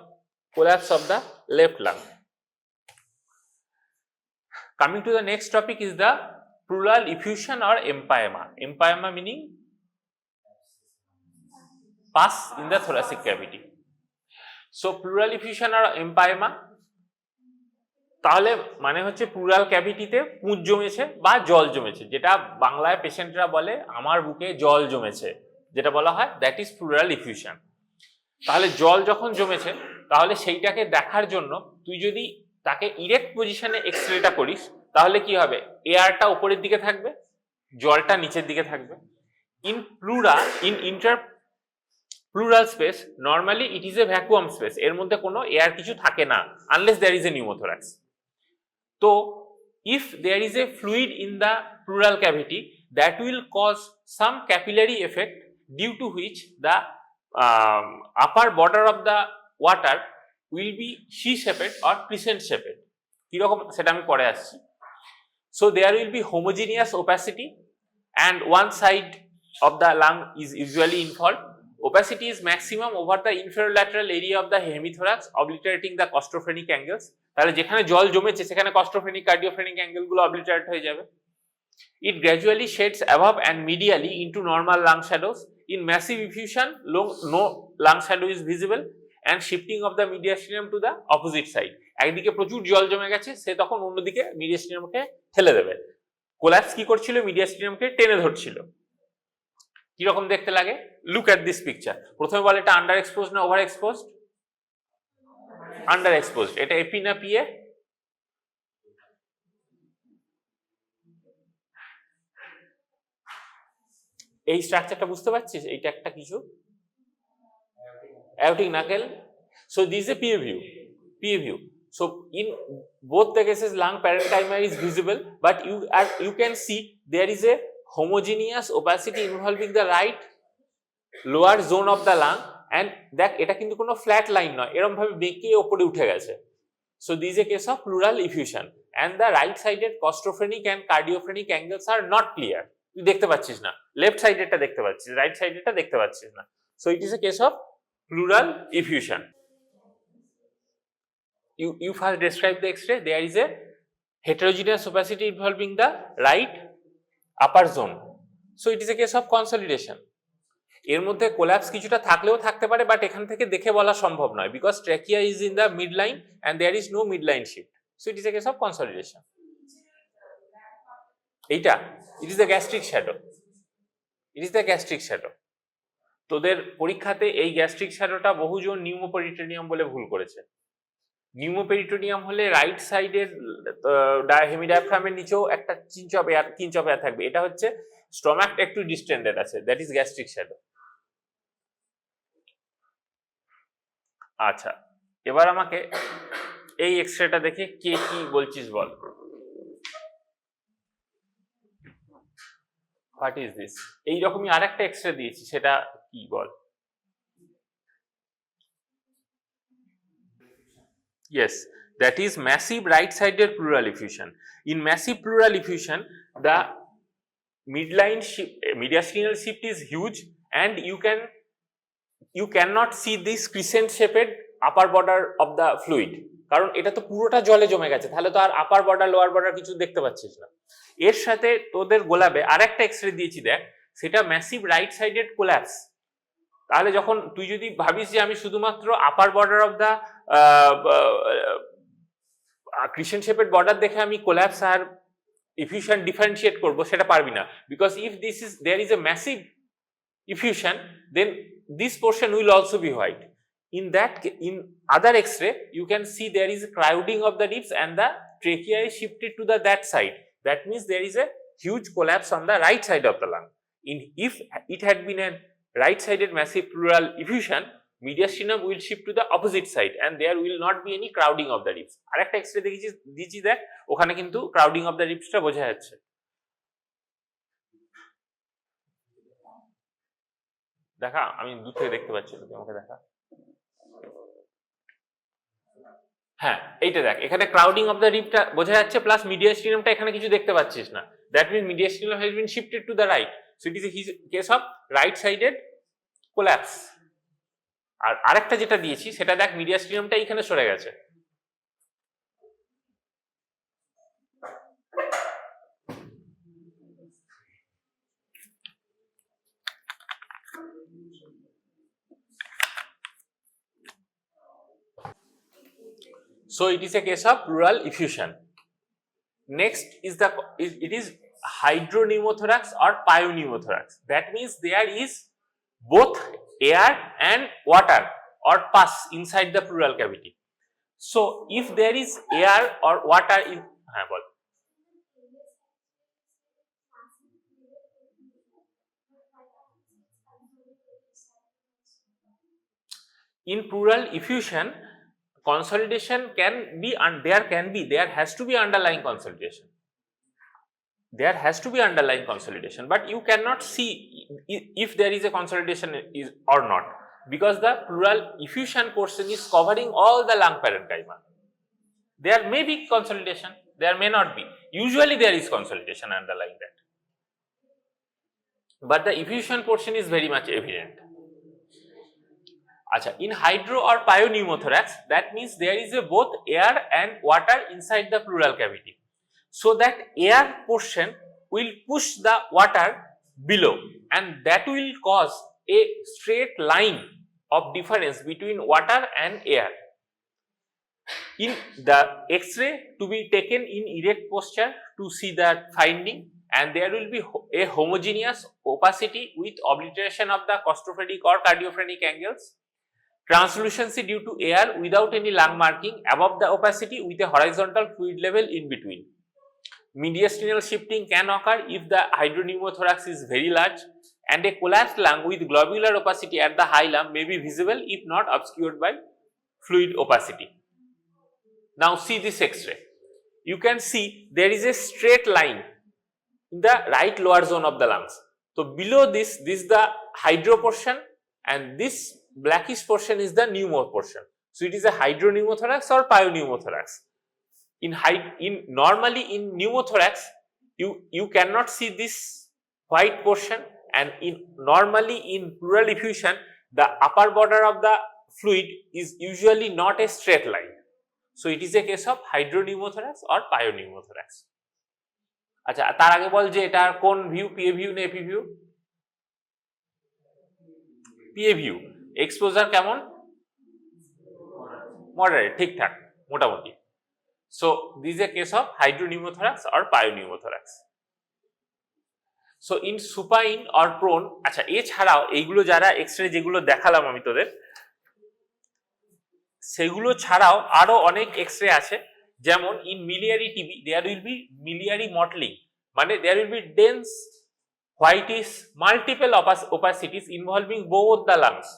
collapse of the left lung. Coming to the next topic is the pleural effusion or empyema. Empyema meaning pus in the thoracic cavity. So pleural effusion or empyema তাহলে মানে হচ্ছে plural ক্যাভিটিতে পুঁজ জমেছে বা জল জমেছে, যেটা বাংলায় পেশেন্টরা বলে আমার বুকে জল জমেছে, যেটা বলা হয় দ্যাট ইজ প্লুরাল ইফিউশন। তাহলে জল যখন জমেছে তাহলে সেইটাকে দেখার জন্য তুই যদি তাকে ইরেক্ট পজিশনে এক্সরেটা করিস তাহলে কি হবে, এয়ারটা উপরের দিকে থাকবে, জলটা নিচের দিকে থাকবে। In inter pleural space normally it is a vacuum space, এর মধ্যে কোনো এয়ার কিছু থাকে না unless there is a pneumothorax. তো if there is a fluid in the pleural cavity that will cause some capillary effect due to which the upper border of the water will be C-shaped or crescent shaped. কিরকম সেটা আমি পরে আসছি. So there will be homogeneous opacity and one side of the lung is usually involved. Opacity is maximum over the inferolateral area of the hemithorax, obliterating the costophrenic angles. তাহলে যেখানে জল জমেছে সেখানে costophrenic cardiophrenic angle গুলো obliterate হয়ে যাবে. It gradually shades above and medially into normal lung shadows. In massive effusion, no lung shadow is visible and shifting of the mediastinum to the opposite side. একদিকে প্রচুর জল জমে গেছে, সে তখন অন্যদিকে মিডিয়াস্টিনামকে ঠেলে দেবে. কোল্যাপস কি করছিল? মিডিয়াস্টিনামকে টেনে ধরছিল. কিরকম দেখতে লাগে? Look at this picture. প্রথমে বলে এটা আন্ডার এক্সপোজড না ওভার এক্সপোজড? Under exposed. এটা এপি না পিএ? এই স্ট্রাকচারটা বুঝতে পারছিস? এইটা একটা কিছু aortic knuckle. So this is a PA view. PA view. So in both the cases, lung parenchyma is visible, but you can see there is a homogeneous opacity involving the right lower zone of the lung, and দেখ এটা কিন্তু কোনো flat line নয়, এরকম ভাবে বেঁকে উপরে উঠে গেছে. So this is a case of pleural effusion, and the right sided costophrenic and cardiophrenic angles are not clear. তুই দেখতে পাচ্ছিস না, লেফট সাইডেরটা দেখতে পাচ্ছিস, রাইট সাইডেরটা দেখতে পাচ্ছিস না. So it is a case of pleural effusion. You first describe the X-ray. There is a heterogeneous opacity involving the right upper zone. So it is a case of consolidation. এর মধ্যে collapse কিছুটা থাকলেও থাকতে পারে, but এখান থেকে দেখে বলা সম্ভব নয়, because trachea is in the mid line and there is no mid line shift. So it is a case of consolidation. এইটা it is the gastric shadow. It is the gastric shadow. তোদের পরীক্ষাতে এই gastric শ্যাডোটা বহুজন নিউমোপেরিটোনিয়াম বলে ভুল করেছে. নিউমোপেরিটোনিয়াম হলে right সাইডের হেমিডায়াফ্রামের নিচেও একটা কিঞ্চ অফ এয়ার থাকবে. এটা হচ্ছে স্টমাকটা একটু ডিস্টেন্ডেড আছে, দ্যাট ইজ গ্যাস্ট্রিক শ্যাডো. আচ্ছা, এবার আমাকে এই এক্সরেটা দেখে কে কি বলছিস বল. What is this? এইরকমই আরেকটা এক্সরে দিয়েছি, সেটা কি বল? Yes, that is massive right-sided pleural effusion. In massive pleural effusion, the midline shift, mediastinal shift is huge, and you cannot see this crescent-shaped upper border of the fluid. কারণ এটা তো পুরোটা জলে জমে গেছে, তাহলে তো আর আপার বর্ডার লোয়ার বর্ডার কিছু দেখতে পাচ্ছিস না. এর সাথে তোদের গোলাপে আরেকটা এক্সরে দিয়েছি দেখ, সেটা ম্যাসিভ রাইট সাইডেড কোল্যাপস. তাহলে যখন তুই যদি ভাবিস যে আমি শুধুমাত্র upper border of the crescent shaped border দেখে আমি কোল্যাপস আর ইফিউশন ডিফারেন্সিয়েট করবো, সেটা পারবি না. Because if there is a massive effusion, then this portion will also be white. In other X-ray, you can see there is a crowding of the ribs and the trachea is shifted to that side. That means there is a huge collapse on the right side of the lung. If it had been a right-sided massive pleural effusion, mediastinum will shift to the opposite side and there will not be any crowding of the ribs. আরেকটা x-ray দিয়েছি দেখ, ওখানে কিন্তু crowding of the ribsটা বোঝা যাচ্ছে. দেখা, আমি দূর থেকে দেখতে পাচ্ছি, আমাকে দেখা. হ্যাঁ, এইটা দেখ, এখানে ক্রাউডিং অফ দ্য রিবটা বোঝা যাচ্ছে, প্লাস মিডিয়াস্টিনামটা এখানে কিছু দেখতে পাচ্ছিস না. That means mediastinum has been shifted to the right. So it is a case of right sided collapse. আর আরেকটা যেটা দিয়েছি সেটা দেখ, মিডিয়াস্টিনামটা এখানে সরে গেছে. So it is a case of pleural effusion. Next is it is hydropneumothorax or pyoneumothorax. That means there is both air and water or pus inside the pleural cavity. So if there is air or water in pleural effusion, consolidation can be, and there has to be underlying consolidation. there has to be underlying consolidation, but you cannot see if there is a consolidation is or not, because the pleural effusion portion is covering all the lung parenchyma. There may be consolidation, there may not be. Usually there is consolidation underlying that, but the effusion portion is very much evident. Acha, in hydro or pneumothorax, that means there is a both air and water inside the pleural cavity. So that air portion will push the water below, and that will cause a straight line of difference between water and air. In the X-ray to be taken in erect posture to see that finding, and there will be a homogeneous opacity with obliteration of the claustrophrenic or cardiophrenic angles, translucency due to air without any lung marking above the opacity with a horizontal fluid level in between. Mediastinal shifting can occur if the hydropneumothorax is very large, and a collapsed lung with globular opacity at the hilum may be visible if not obscured by fluid opacity. Now see this X-ray. You can see there is a straight line in the right lower zone of the lungs. So below this is the hydro portion, and this blackish portion is the pneumo portion. So it is a hydropneumothorax or pneumothorax. Normally in pneumothorax, you cannot see this white portion, and normally in pleural effusion, the upper border of the fluid is usually not a straight line. So it is a case of hydropneumothorax or pneumothorax. আচ্ছা, তার আগে বল যে এটা কোন view, PA view না AP view? PA view. Exposure কেমন? Moderate, ঠিকঠাক, মোটামুটি। So this is a case of hydropneumothorax or pneumothorax. So in supine or prone, আচ্ছা এছাড়াও এইগুলো যারা এক্সরে যেগুলো দেখালাম আমি তোদের, সেগুলো ছাড়াও আরো অনেক এক্সরে আছে, যেমন in miliary TB there will be miliary mottling, মানে there will be dense whitish multiple opacities involving both the lungs.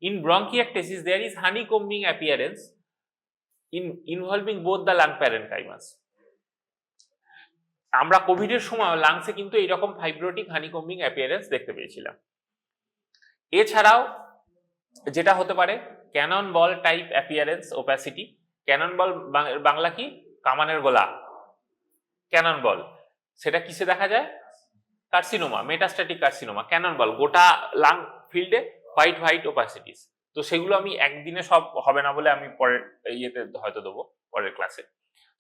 In bronchiectasis there is honeycombing appearance involving both the lung parenchymas. আমরা Covid এর সময় লাংসে কিন্তু এইরকম fibrotic হানিকম্বিং appearance দেখতে পেয়েছিলাম। এছাড়াও যেটা হতে পারে cannon ball type appearance opacity. Cannon ball Bangla কি? কামানের গোলা। ক্যানন বল সেটা কিসে দেখা যায়? Carcinoma, metastatic carcinoma. Cannon ball গোটা লাং ফিল্ডে হোয়াইট হোয়াইট ওপাসিটিস। তো সেগুলো আমি একদিনে সব হবে না বলে আমি পরের ইয়েতে হয়তো দেবো, পরের ক্লাসে।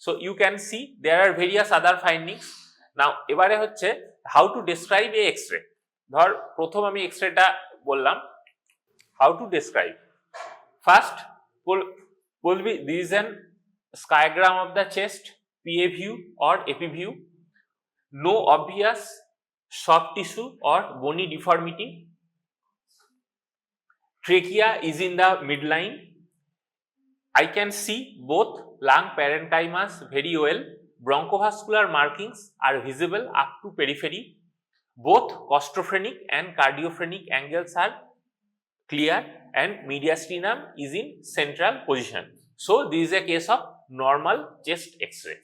So you can see there are various other findings. Now এবারে হচ্ছে how to describe a X-ray. ধর প্রথম আমি এক্সরেটা বললাম, how to describe. First will be this is an skygram of the chest, PA view or AP view. No obvious soft tissue or bony deformity. Trachea is in the midline. I can see both lung parenchymas very well. Bronchovascular markings are visible up to periphery. Both claustrophrenic and cardiophrenic angles are clear, and mediastinum is in central position. So this is a case of normal chest X-ray.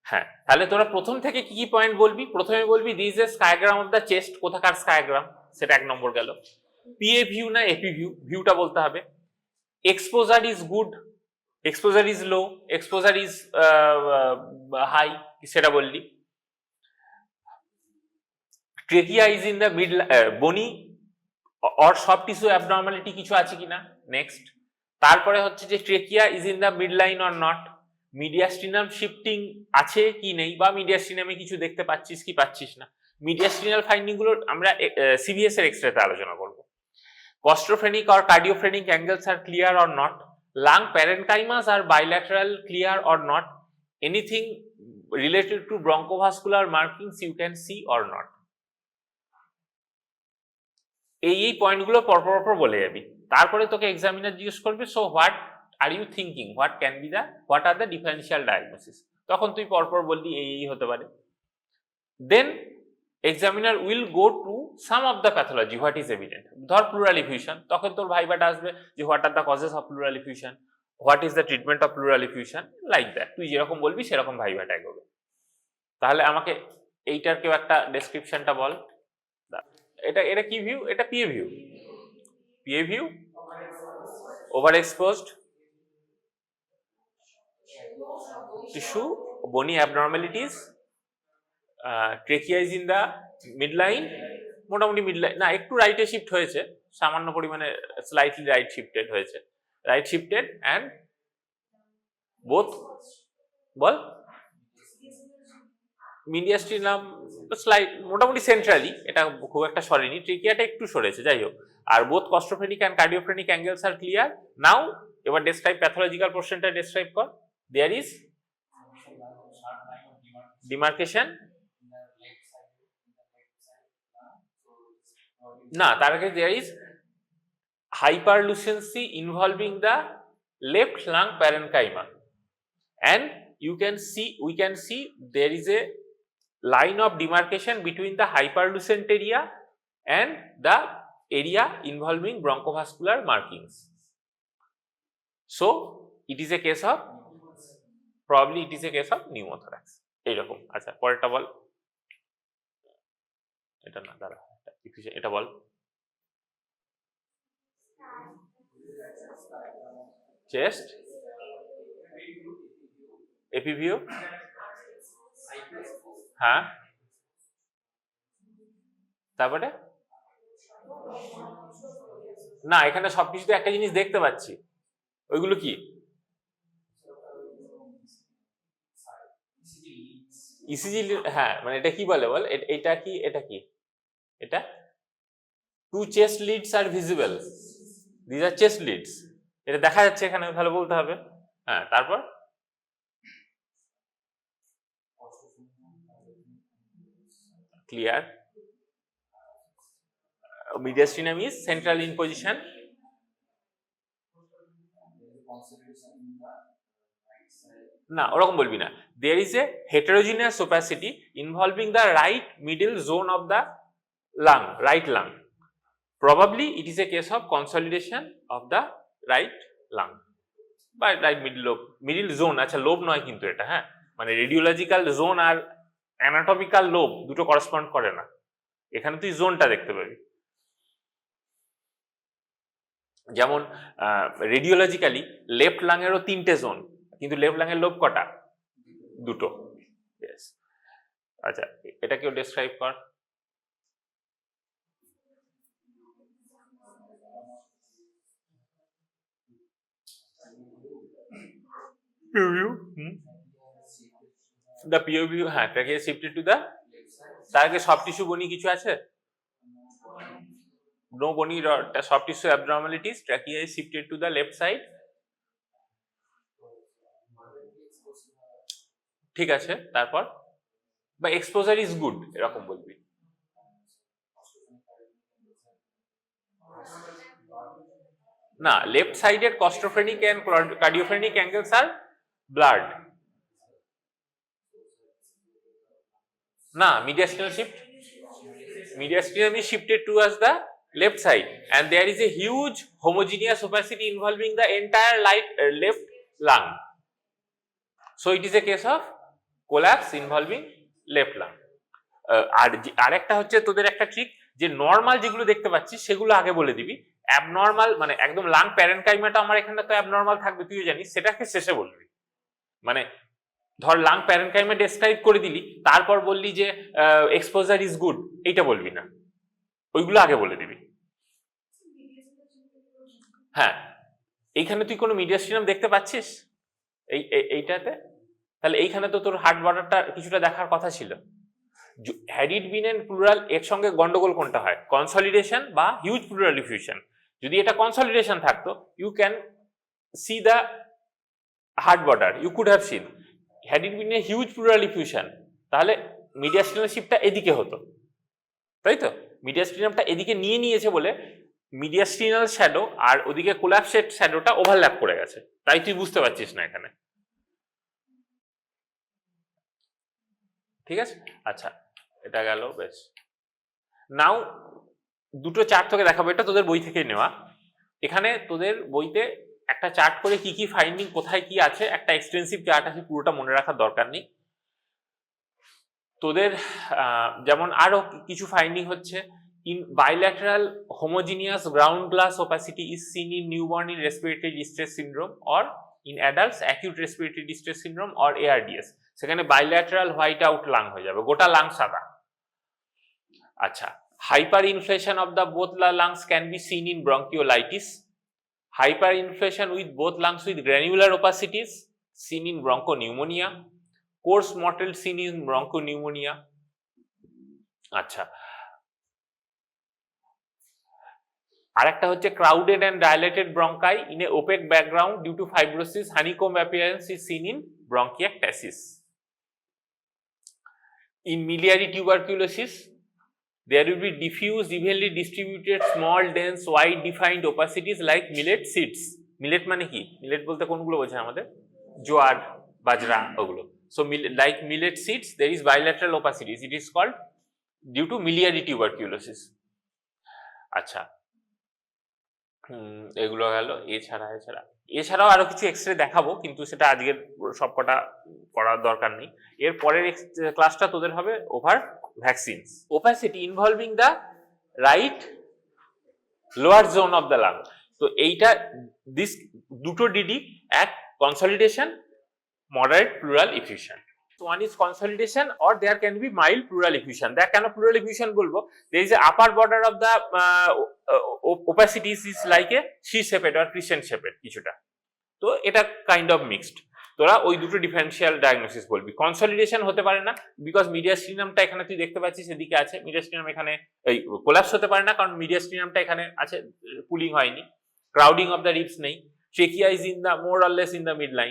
হ্যাঁ, তাহলে তোরা প্রথম থেকে কি কি point বলবি? প্রথমে বলবি this is a skiagram of the chest. কোথাকার স্কায়াগ্রাম? সেটা এক নম্বর গেল। পিএ ভিউ না এপি ভিউ? ভিউটা বলতে হবে। Exposure is good, exposure is low, exposure is high, সেটা বললি। Trachea is in the mid, bony or soft tissue abnormality কিছু আছে কিনা? নেক্সট। তারপরে হচ্ছে যে trachea is in the midline or not, mediastinum shifting আছে কি নেই, বা মিডিয়াস্টিনামে কিছু দেখতে পাচ্ছিস কি পাচ্ছিস না। মিডিয়াস্টিনাল ফাইন্ডিং গুলো আমরা সিভিএস এর এক্সরেতে আলোচনা করব। Claustrophrenic or cardiophrenic angles are clear or not. Lung parenchymas are bilateral, clear or not. Anything related to bronchovascular markings you can see or not. এই পয়েন্টগুলো পরপর বলে যাবি। তারপরে তোকে এক্সামিনার জিজ্ঞেস করবে, so what are you thinking, what are the differential diagnosis. তখন তুই পরপর বললি এই হতে পারে। দেন examiner will go to some of the pathology what is evident. ধর pleural effusion, তখন তোর ভাইবাটা আসবে যে what are the causes of pleural effusion, what is the treatment of pleural effusion, like that। তুই যেরকম বলবি সেরকম ভাইবাটা এগোবে। তাহলে আমাকে এইটার কেউ একটা ডেসক্রিপশনটা বল। এটা কি ভিউ? এটা PA view. PA view over exposed tissue, bony abnormalities, trachea is in the midline, মোটামুটি মিডলাইন না, একটু রাইটে শিফট হয়েছে, সামান্য পরিমাণে স্লাইটলি রাইট শিফটেড হয়েছে, right shifted and both ball mediastinum slight মোটামুটি সেন্ট্রালি, এটা খুব একটা সরেনি, ট্রিকিয়াটা একটু সরেছে, যাই হোক। আর both costophrenic and cardiophrenic angles আর ক্লিয়ার। নাও এবার ডেসক্রাইব প্যাথোলজিক্যাল পোর্শনটা ডেসক্রাইব কর। দেয়ার ইজ ডিমার্কেশন, না তার আগে there is hyperlucency involving the left lung parenchyma, and we can see there is a line of demarcation between the hyperlucent area and the area involving bronchovascular markings. So it is a case of, probably it is a case of pneumothorax এইরকম। আচ্ছা পরেরটা বল, এটা না দাঁড়া, এটা বল। Chest, এপিভিউ, হ্যাঁ তারপরে না, এখানে সবকিছুতে একটা জিনিস দেখতে পাচ্ছি, ওইগুলো কি? ইসিজি, হ্যাঁ মানে এটা কি বলে বল, এটা কি, এটা কি, এটা two chest leads are visible, this are chest leads, এটা দেখা যাচ্ছে এখানে, ভালো বলতে হবে। হ্যাঁ তারপর clear, mediastinum is central in position, না ওরকম বলবি না, there is a heterogeneous opacity involving the right middle zone of the lung, right lung, probably it is a case of consolidation of the right lung বা right middle lobe, middle zone, আচ্ছা lobe নয় কিন্তু এটা, হ্যাঁ মানে radiological zone আর anatomical lobe দুটো correspond করে না, এখানে তুই জোনটা দেখতে পাবি। যেমন রেডিওলজিক্যালি লেফট লাং এরও 3টে জোন, কিন্তু লেফট লাং এর লোব কটা? 2টো। আচ্ছা এটা কেউ ডেসক্রাইব কর। The POV, হ্যাঁ trachea shifted to the, তার আগে সফট টিস্যু বনি কিছু আছে? No bony soft tissue abnormalities, trachea is shifted to the left side, ঠিক আছে। তারপর বা এক্সপোজার ইজ গুড এরকম বলবি। না, লেফট সাইডের কস্টোফ্রেনিক এন্ড কার্ডিওফ্রেনিক অ্যাঙ্গেলস আর ব্লাড। না, mediastinal shift, mediastinum is shifted towards the left side and there is a huge homogeneous opacity involving the entire left lung, so it is a case of collapse involving left lung. আর একটা হচ্ছে তোদের একটা trick, যে normal যেগুলো দেখতে পাচ্ছিস সেগুলো আগে বলে দিবি, অ্যাবনর্মাল মানে একদম লাং প্যারেনকাইমাটা আমার এখানে তো অ্যাবনর্মাল থাকবে, তুইও জানিস, সেটাকে শেষে বলবি। মানে ধর লাং প্যারেনকাইমা ডেসক্রাইব করে দিলি, তারপর বললি যে এক্সপোজার ইজ গুড, এইটা বলবি না, ওইগুলো আগে বলে দিবি। হ্যাঁ এইখানে তুই কোনো মিডিয়াস্টিনাম দেখতে পাচ্ছিস এইটাতে? তাহলে এইখানে তো তোর হার্ট বর্ডারটা কিছুটা দেখার কথা ছিল। Had it been and pleural, এর সঙ্গে গন্ডগোল কোনটা হয়, কনসলিডেশন বা হিউজ প্লুরাল ডিফিউশন? যদি এটা কনসলিডেশন থাকতো, you can see the heart border, you could have seen. Had it been a huge pleural diffusion, তাহলে মিডিয়াস্টিনাল শিফটটা এদিকে হতো, তাই তো? মিডিয়াস্টিনামটা এদিকে নিয়ে নিয়েছে বলে মিডিয়াস্টিনাল শ্যাডো আর ওদিকে কোলাপসেড শ্যাডোটা ওভারল্যাপ করে গেছে, তাই তুই বুঝতে পারছিস না এখানে, ঠিক আছে? আচ্ছা এটা গেল, বেশ। নাও দুটো চার্ট তোকে দেখাবো, এটা তোদের বই থেকে নেওয়া। এখানে তোদের বইতে একটা চার্ট করে কি কি ফাইন্ডিং কোথায় কি আছে, একটা এক্সটেন্সিভ চার্ট আছে, পুরোটা মনে রাখার দরকার নেই। তোদের যেমন আরো কিছু ফাইন্ডিং হচ্ছে, in bilateral homogeneous ground glass opacity is seen in newborn in respiratory distress syndrome or in adults acute respiratory distress syndrome or ARDS। সেখানে bilateral white out lung হয়ে যাবে, গোটা লাং সাদা। আচ্ছা, hyperinflation of the both lungs can be seen in bronchiolitis, hyperinflation with both lungs with granular opacities seen in bronchopneumonia, coarse mottled seen in bronchopneumonia। আচ্ছা, আরেকটা হচ্ছে crowded and dilated bronchi in a opaque background due to fibrosis, honeycomb appearance is seen in bronchiectasis। In miliary tuberculosis, there will be diffuse, evenly distributed, small, dense, wide defined opacities like millet seeds। Millet মানে কি? Millet বলতে কোনগুলো বোঝায় আমাদের? জোয়ার, বাজরা, ওগুলো। So like millet seeds, there is bilateral opacities, it is called due to miliary tuberculosis। আচ্ছা, এগুলো গেল। এছাড়াও আরো কিছু এক্সরে দেখাবো, কিন্তু সেটা আজকের সবকটা করার দরকার নেই। এর পরের ক্লাসটা তোদের হবে over vaccines, opacity involving the right lower zone of the lung. তো এইটা দিস দুটো ডিডি, এক consolidation, moderate pleural effusion. One is consolidation or there can be mild pleural effusion। দেখ কেন pleural effusion বলবো, there is a upper border of the opacities is like a C-shaped or crescent shaped কিছুটা, তো এটা kind of mixed. তোরা ওই দুটো differential diagnosis বলবি। কনসলিডেশন হতে পারে না, বিকজ মিডিয়াস্টিনামটা এখানে তুই দেখতে পাচ্ছিস এদিকে আছে, মিডিয়াস্টিনাম এখানে এই কোলাপস হতে পারে না, কারণ মিডিয়াস্টিনামটা এখানে আছে, পুলিং হয়নি, ক্রাউডিং অফ দ্য রিবস নেই, trachea is in the more or less in the mid line.